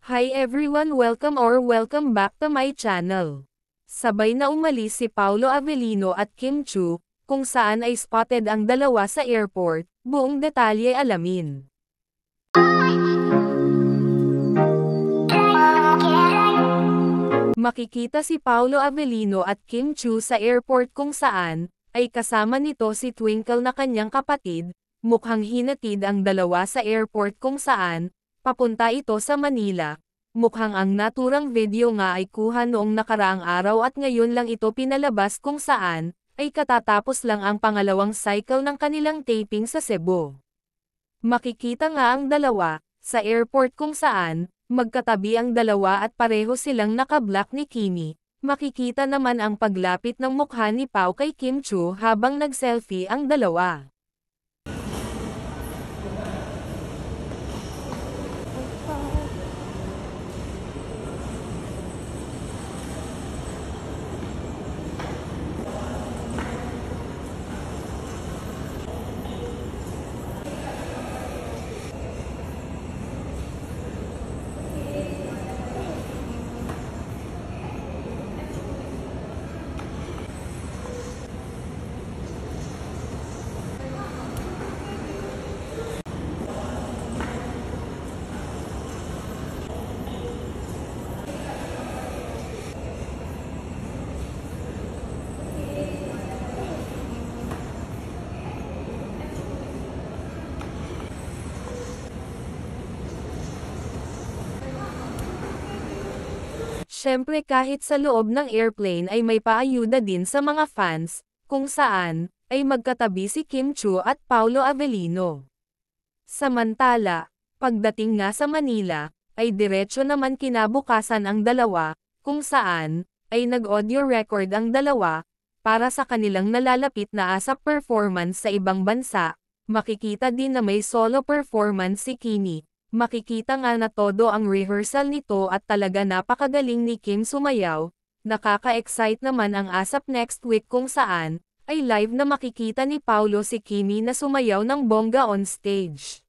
Hi everyone, welcome back to my channel. Sabay na umalis si Paolo Avellino at Kim Chiu, kung saan ay spotted ang dalawa sa airport, buong detalye alamin. Makikita si Paolo Avellino at Kim Chiu sa airport kung saan, ay kasama nito si Twinkle na kanyang kapatid, mukhang hinatid ang dalawa sa airport kung saan, papunta ito sa Manila. Mukhang ang naturang video nga ay kuha noong nakaraang araw at ngayon lang ito pinalabas kung saan, ay katatapos lang ang pangalawang cycle ng kanilang taping sa Cebu. Makikita nga ang dalawa, sa airport kung saan, magkatabi ang dalawa at pareho silang naka-black ni Kimi. Makikita naman ang paglapit ng mukha ni Pao kay Kim Chiu habang nag-selfie ang dalawa. Siyempre kahit sa loob ng airplane ay may paayuda din sa mga fans, kung saan, ay magkatabi si Kim Chiu at Paolo Avellino. Samantala, pagdating nga sa Manila, ay diretso naman kinabukasan ang dalawa, kung saan, ay nag-audio record ang dalawa, para sa kanilang nalalapit na ASAP performance sa ibang bansa. Makikita din na may solo performance si Kimi. Makikita nga na todo ang rehearsal nito at talaga napakagaling ni Kim sumayaw. Nakaka-excite naman ang ASAP next week kung saan, ay live na makikita ni Paolo si Kimi na sumayaw ng bongga on stage.